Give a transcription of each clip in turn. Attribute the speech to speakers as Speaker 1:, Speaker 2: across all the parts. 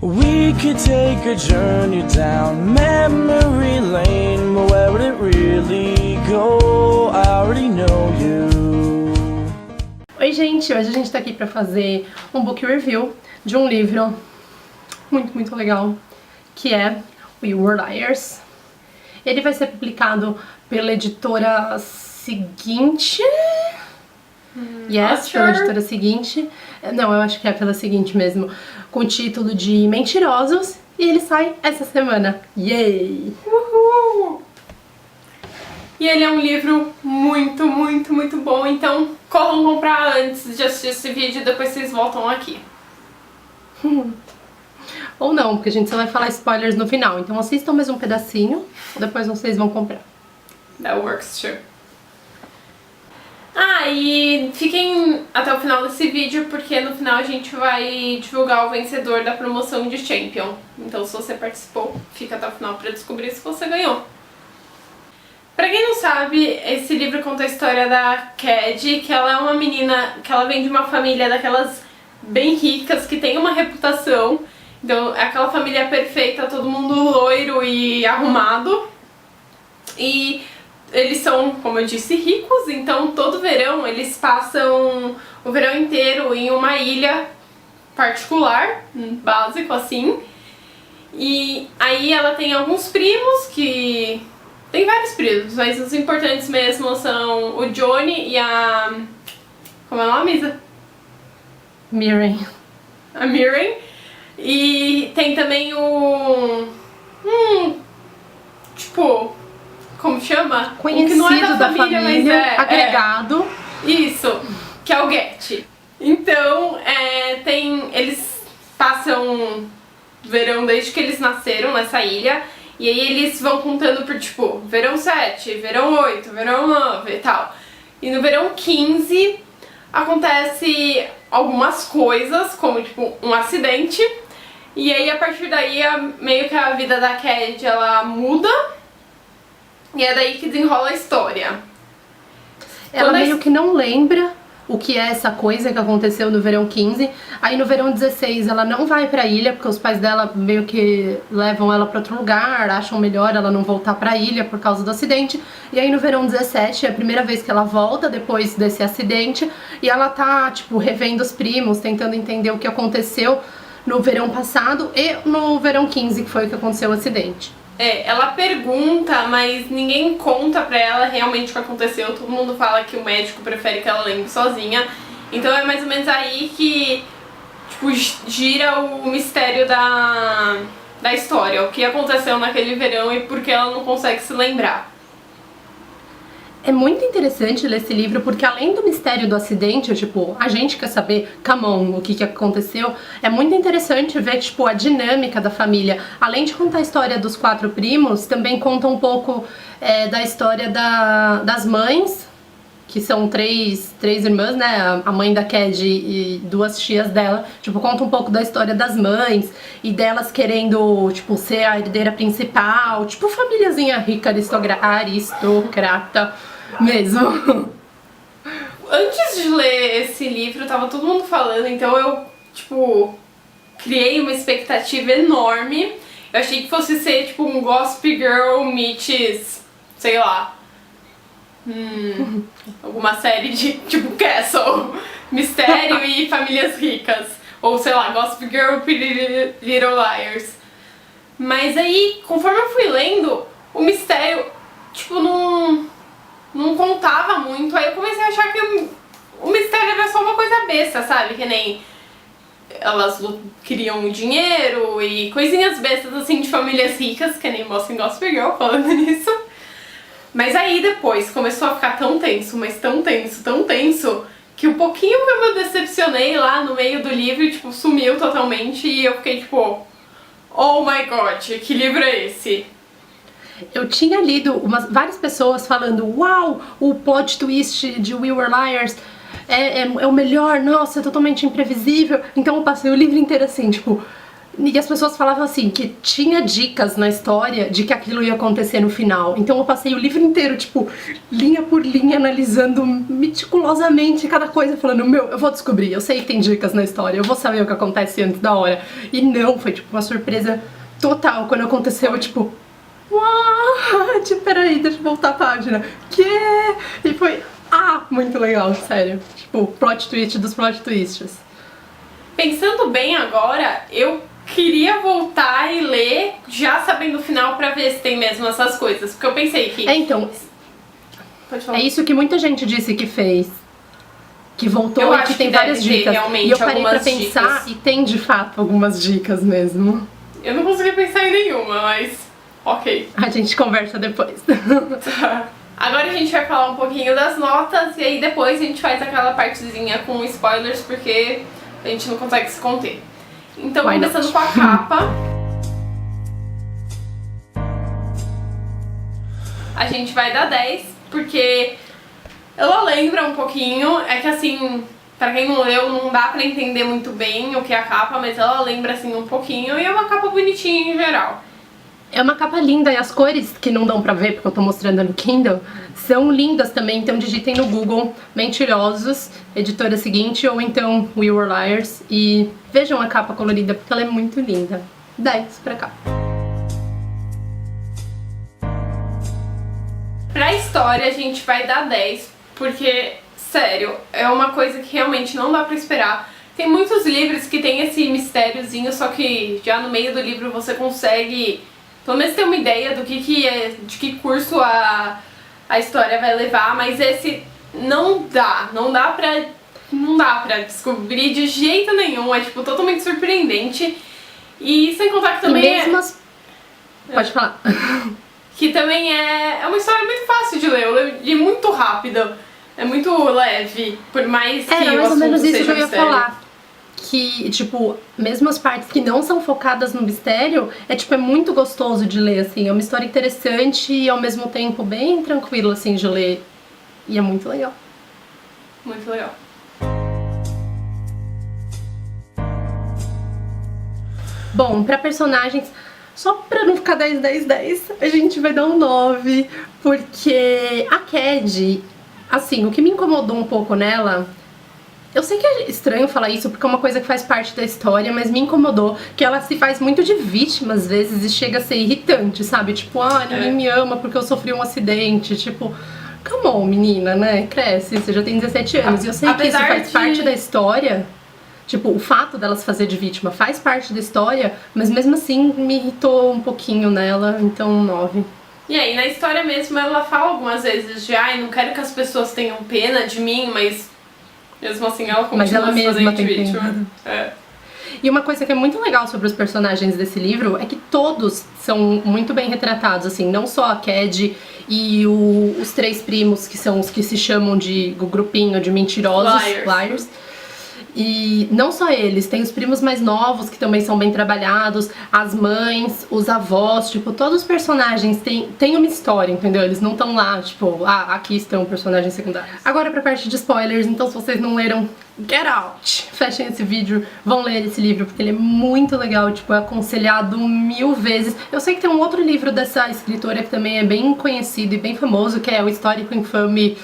Speaker 1: We could take a journey down memory lane, but where would it really go? I already know you.
Speaker 2: Oi gente, hoje a gente tá aqui pra fazer um book review de um livro muito legal, que é We Were Liars. Ele vai ser publicado pela editora Seguinte. Yes, pela editora Seguinte. Não, eu acho que é pela Seguinte mesmo. Com o título de Mentirosos. E ele sai essa semana. Yay!
Speaker 3: Uhul! E ele é um livro muito bom. Então corram comprar antes de assistir esse vídeo e depois vocês voltam aqui.
Speaker 2: Ou não, porque a gente só vai falar spoilers no final. Então assistam mais um pedacinho. Depois vocês vão comprar.
Speaker 3: That works too. E fiquem até o final desse vídeo, porque no final a gente vai divulgar o vencedor da promoção de Champion. Então se você participou, fica até o final pra descobrir se você ganhou. Pra quem não sabe, esse livro conta a história da Cad, que ela é uma menina que ela vem de uma família daquelas bem ricas, que tem uma reputação. Então é aquela família perfeita, todo mundo loiro e arrumado. E eles são, como eu disse, ricos, então todo verão eles passam o verão inteiro em uma ilha particular, básico assim. E aí ela tem alguns primos que... Tem vários primos, mas os importantes mesmo são o Johnny e a... Como é o nome, Isa?
Speaker 2: Mirren.
Speaker 3: A Mirren. E tem também o... tipo... Como chama?
Speaker 2: Conhecido
Speaker 3: que não é da
Speaker 2: família,
Speaker 3: mas
Speaker 2: agregado.
Speaker 3: Isso, que é o Get. Então, eles passam verão desde que eles nasceram nessa ilha. E aí eles vão contando por tipo, verão 7, verão 8, verão 9 e tal. E no verão 15 acontece algumas coisas, como tipo um acidente. E aí a partir daí meio que a vida da Cad ela muda. E é daí que desenrola a história.
Speaker 2: Ela meio que não lembra o que é essa coisa que aconteceu no verão 15. Aí no verão 16 ela não vai pra ilha, porque os pais dela meio que levam ela pra outro lugar, acham melhor ela não voltar pra ilha por causa do acidente. E aí no verão 17 é a primeira vez que ela volta depois desse acidente. E ela tá, tipo, revendo os primos, tentando entender o que aconteceu no verão passado e no verão 15, que foi o que aconteceu o acidente.
Speaker 3: Ela pergunta, mas ninguém conta pra ela realmente o que aconteceu. Todo mundo fala que o médico prefere que ela lembre sozinha. Então é mais ou menos aí que, tipo, gira o mistério da história. O que aconteceu naquele verão e por que ela não consegue se lembrar.
Speaker 2: É muito interessante ler esse livro, porque além do mistério do acidente, tipo, a gente quer saber, come on, o que aconteceu. É muito interessante ver, tipo, a dinâmica da família. Além de contar a história dos 4 primos, também conta um pouco da história das mães, que são três irmãs, né? A mãe da Cad e 2 tias dela. Tipo, conta um pouco da história das mães e delas querendo, tipo, ser a herdeira principal. Tipo, famíliazinha rica, aristocrata mesmo.
Speaker 3: Antes de ler esse livro, tava todo mundo falando, então eu, tipo, criei uma expectativa enorme. Eu achei que fosse ser, tipo, um Gossip Girl meets, sei lá, alguma série de, tipo, Castle, mistério e famílias ricas. Ou, sei lá, Gossip Girl, Pretty Little Liars. Mas aí, conforme eu fui lendo, o mistério, tipo, não contava muito. Aí eu comecei a achar que o mistério era só uma coisa besta, sabe? Que nem elas queriam dinheiro e coisinhas bestas, assim, de famílias ricas, que nem mostra em Gossip Girl, falando nisso. Mas aí depois começou a ficar tão tenso, mas tão tenso, que o pouquinho que eu me decepcionei lá no meio do livro, tipo, sumiu totalmente e eu fiquei tipo, oh my god, que livro é esse?
Speaker 2: Eu tinha lido várias pessoas falando, uau, o plot twist de We Were Liars é o melhor, nossa, é totalmente imprevisível. Então eu passei o livro inteiro assim, tipo, E as pessoas falavam assim, que tinha dicas na história de que aquilo ia acontecer no final. Então eu passei o livro inteiro, tipo, linha por linha, analisando meticulosamente cada coisa, falando, meu, eu vou descobrir, eu sei que tem dicas na história, eu vou saber o que acontece antes da hora. E não, foi tipo uma surpresa total. Quando aconteceu, eu, tipo, what? Peraí, deixa eu voltar a página. Que? E foi, muito legal, sério. Tipo, plot twist dos plot twists.
Speaker 3: Pensando bem agora, eu queria voltar e ler já sabendo o final pra ver se tem mesmo essas coisas. Porque eu pensei que...
Speaker 2: Então,
Speaker 3: Pode falar.
Speaker 2: é isso que muita gente disse que fez. Que voltou
Speaker 3: Eu
Speaker 2: e
Speaker 3: acho
Speaker 2: que tem
Speaker 3: que deve
Speaker 2: várias
Speaker 3: ter
Speaker 2: dicas.
Speaker 3: realmente
Speaker 2: E eu parei pra
Speaker 3: algumas
Speaker 2: pensar
Speaker 3: dicas.
Speaker 2: e tem de fato algumas dicas mesmo.
Speaker 3: Eu não consegui pensar em nenhuma, mas... Ok.
Speaker 2: A gente conversa depois.
Speaker 3: Agora a gente vai falar um pouquinho das notas e aí depois a gente faz aquela partezinha com spoilers porque a gente não consegue se conter. Então,
Speaker 2: Why
Speaker 3: começando
Speaker 2: not?
Speaker 3: com a capa. A gente vai dar 10, porque ela lembra um pouquinho, é que assim, pra quem não leu, não dá pra entender muito bem o que é a capa, mas ela lembra assim um pouquinho e é uma capa bonitinha em geral.
Speaker 2: É uma capa linda e as cores que não dão pra ver, porque eu tô mostrando no Kindle, são lindas também. Então digitem no Google Mentirosos, editora seguinte, ou então We Were Liars, e vejam a capa colorida, porque ela é muito linda. 10 pra cá.
Speaker 3: Pra história a gente vai dar 10, porque, sério, é uma coisa que realmente não dá pra esperar. Tem muitos livros que tem esse mistériozinho, só que já no meio do livro você consegue pelo menos ter uma ideia do que é, de que curso a história vai levar, mas esse não dá pra descobrir de jeito nenhum, é tipo totalmente surpreendente. E sem contar que também
Speaker 2: e mesmo Pode falar.
Speaker 3: Que também é uma história muito fácil de ler, eu li muito rápido, é muito leve, por mais que
Speaker 2: Era
Speaker 3: o
Speaker 2: mais ou
Speaker 3: assunto
Speaker 2: menos isso
Speaker 3: seja
Speaker 2: que eu ia
Speaker 3: mistério.
Speaker 2: falar. Que, tipo, mesmo as partes que não são focadas no mistério, é muito gostoso de ler, assim. É uma história interessante e ao mesmo tempo bem tranquilo, assim, de ler. E é muito legal.
Speaker 3: Muito legal.
Speaker 2: Bom, pra personagens, só pra não ficar 10, 10, 10, a gente vai dar um 9, porque a Cad, assim, o que me incomodou um pouco nela, eu sei que é estranho falar isso porque é uma coisa que faz parte da história, mas me incomodou que ela se faz muito de vítima às vezes e chega a ser irritante, sabe? Tipo, ninguém me ama porque eu sofri um acidente, tipo... Come on, menina, né? Cresce, você já tem 17 anos. E eu sei que isso faz parte da história. Tipo, o fato dela se fazer de vítima faz parte da história, mas mesmo assim me irritou um pouquinho nela, então 9.
Speaker 3: E aí, na história mesmo, ela fala algumas vezes de não quero que as pessoas tenham pena de mim, mas mesmo assim ela continua
Speaker 2: Mas ela
Speaker 3: se
Speaker 2: mesma
Speaker 3: fazendo
Speaker 2: tem
Speaker 3: de vítima.
Speaker 2: pena.
Speaker 3: É.
Speaker 2: E uma coisa que é muito legal sobre os personagens desse livro é que todos são muito bem retratados, assim, não só a Cad e os três primos, que são os que se chamam de o grupinho de mentirosos, liars. E não só eles, tem os primos mais novos que também são bem trabalhados, as mães, os avós, tipo, todos os personagens têm uma história, entendeu? Eles não estão lá, tipo, aqui estão personagens secundários. Agora pra parte de spoilers, então se vocês não leram, get out! Fechem esse vídeo, vão ler esse livro, porque ele é muito legal, tipo, é aconselhado 1000 vezes. Eu sei que tem um outro livro dessa escritora que também é bem conhecido e bem famoso, que é O Histórico Infame...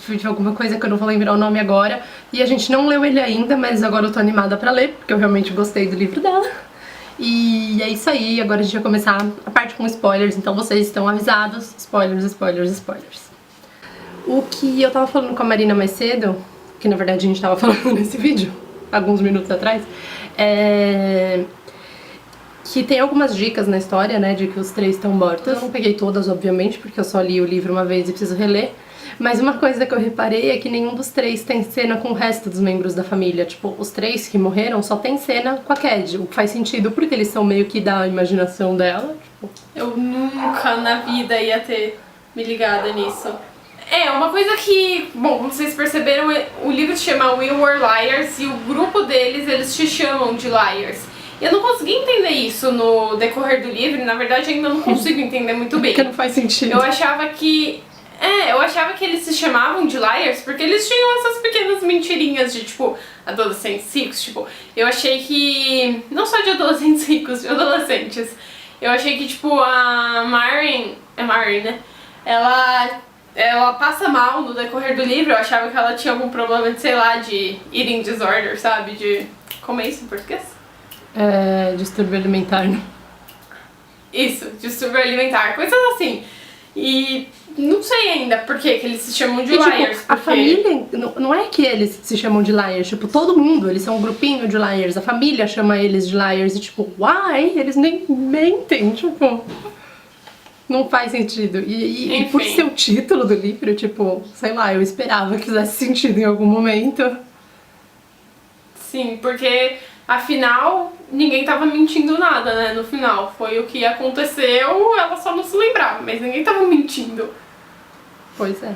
Speaker 2: de alguma coisa que eu não vou lembrar o nome agora, e a gente não leu ele ainda, mas agora eu tô animada pra ler, porque eu realmente gostei do livro dela. E é isso aí, agora a gente vai começar a parte com spoilers, então vocês estão avisados, spoilers, spoilers, spoilers. O que eu tava falando com a Marina mais cedo, que na verdade a gente tava falando nesse vídeo, alguns minutos atrás, que tem algumas dicas na história, né, de que os três estão mortos. Eu não peguei todas, obviamente, porque eu só li o livro uma vez e preciso reler. Mas uma coisa que eu reparei é que nenhum dos três tem cena com o resto dos membros da família. Tipo, os três que morreram só tem cena com a Cad, o que faz sentido porque eles são meio que da imaginação dela. Tipo.
Speaker 3: Eu nunca na vida ia ter me ligado nisso. Uma coisa que, bom, como vocês perceberam, o livro se chama We Were Liars e o grupo deles, eles se chamam de Liars. Eu não consegui entender isso no decorrer do livro, e na verdade ainda não consigo entender muito bem.
Speaker 2: Porque não faz sentido.
Speaker 3: Eu achava que eles se chamavam de Liars porque eles tinham essas pequenas mentirinhas de, tipo, adolescentes ricos. Tipo, eu achei que... Não só de adolescentes ricos, de adolescentes. Eu achei que, tipo, a Marin... É Marin, né? Ela passa mal no decorrer do livro. Eu achava que ela tinha algum problema de, sei lá, de eating disorder, sabe? De... Como é isso em português?
Speaker 2: Distúrbio alimentar, né?
Speaker 3: Isso, distúrbio alimentar, coisas assim. E não sei ainda por que eles se chamam de
Speaker 2: E, tipo,
Speaker 3: liars.
Speaker 2: a
Speaker 3: porque...
Speaker 2: família, não é que eles se chamam de liars, tipo, todo mundo, eles são um grupinho de liars, a família chama eles de liars e tipo, why? Eles nem mentem, tipo, não faz sentido. E por
Speaker 3: Enfim.
Speaker 2: ser o título do livro, tipo, sei lá, eu esperava que fizesse sentido em algum momento.
Speaker 3: Sim, porque afinal ninguém tava mentindo nada, né? No final. Foi o que aconteceu, ela só não se lembrava, mas ninguém tava mentindo.
Speaker 2: Pois é.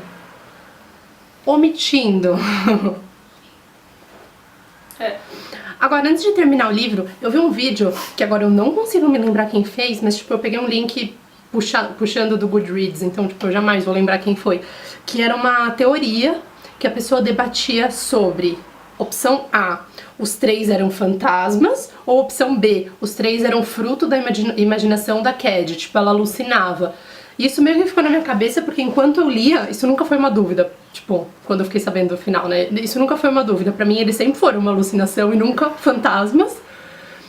Speaker 2: Omitindo. Agora, antes de terminar o livro, eu vi um vídeo, que agora eu não consigo me lembrar quem fez, mas tipo, eu peguei um link puxando do Goodreads, então tipo, eu jamais vou lembrar quem foi. Que era uma teoria que a pessoa debatia sobre opção A, os 3 eram fantasmas, ou opção B, os 3 eram fruto da imaginação da Cad, tipo, ela alucinava. E isso meio que ficou na minha cabeça, porque enquanto eu lia, isso nunca foi uma dúvida, tipo, quando eu fiquei sabendo do final, né? Isso nunca foi uma dúvida, pra mim eles sempre foram uma alucinação e nunca fantasmas.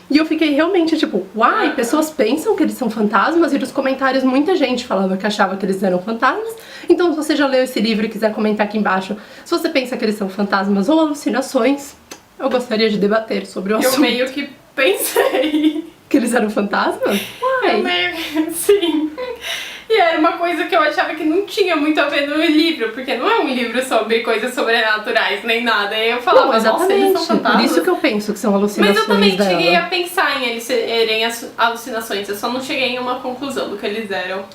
Speaker 2: E eu fiquei realmente tipo, uai, pessoas pensam que eles são fantasmas, e nos comentários muita gente falava que achava que eles eram fantasmas. Então se você já leu esse livro e quiser comentar aqui embaixo, se você pensa que eles são fantasmas ou alucinações, eu gostaria de debater sobre o assunto.
Speaker 3: Eu meio que pensei.
Speaker 2: Que eles eram fantasmas? Uai.
Speaker 3: Eu meio que... Sim. E era uma coisa que eu achava que não tinha muito a ver no livro, porque não é um livro sobre coisas sobrenaturais, nem nada. E eu falava,
Speaker 2: Não,
Speaker 3: nossa, eles
Speaker 2: exatamente.
Speaker 3: são fantasmas.
Speaker 2: Por isso que eu penso que são alucinações
Speaker 3: Mas eu também
Speaker 2: dela.
Speaker 3: cheguei a pensar em eles serem alucinações, eu só não cheguei em uma conclusão do que eles eram.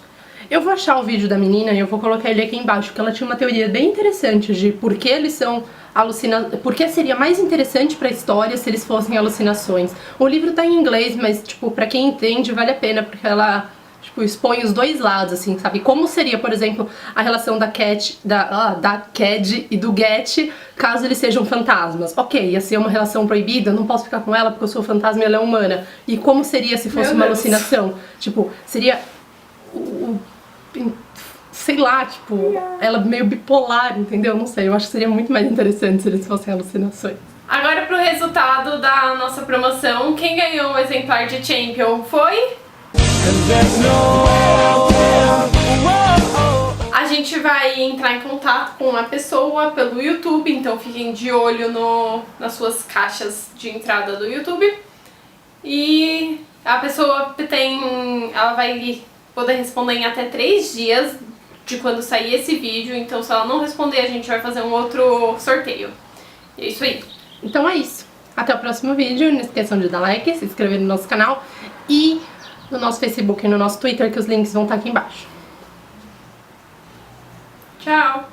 Speaker 2: Eu vou achar o vídeo da menina e eu vou colocar ele aqui embaixo, porque ela tinha uma teoria bem interessante de por que eles são alucinações, por que seria mais interessante pra história se eles fossem alucinações. O livro tá em inglês, mas, tipo, pra quem entende, vale a pena, porque ela, tipo, expõe os dois lados, assim, sabe? Como seria, por exemplo, a relação da Cad e do Get, caso eles sejam fantasmas. Ok, ia ser uma relação proibida, eu não posso ficar com ela porque eu sou fantasma e ela é humana. E como seria se fosse uma alucinação? Tipo, seria sei lá, tipo, ela meio bipolar, entendeu? Não sei, eu acho que seria muito mais interessante se eles fossem alucinações.
Speaker 3: Agora pro resultado da nossa promoção, quem ganhou o exemplar de Champion foi... A gente vai entrar em contato com a pessoa pelo YouTube, então fiquem de olho nas suas caixas de entrada do YouTube. E a pessoa ela vai poder responder em até 3 dias de quando sair esse vídeo, então se ela não responder a gente vai fazer um outro sorteio. E é isso aí.
Speaker 2: Então é isso. Até o próximo vídeo. Não esqueçam de dar like, se inscrever no nosso canal e no nosso Facebook e no nosso Twitter, que os links vão estar aqui embaixo.
Speaker 3: Tchau!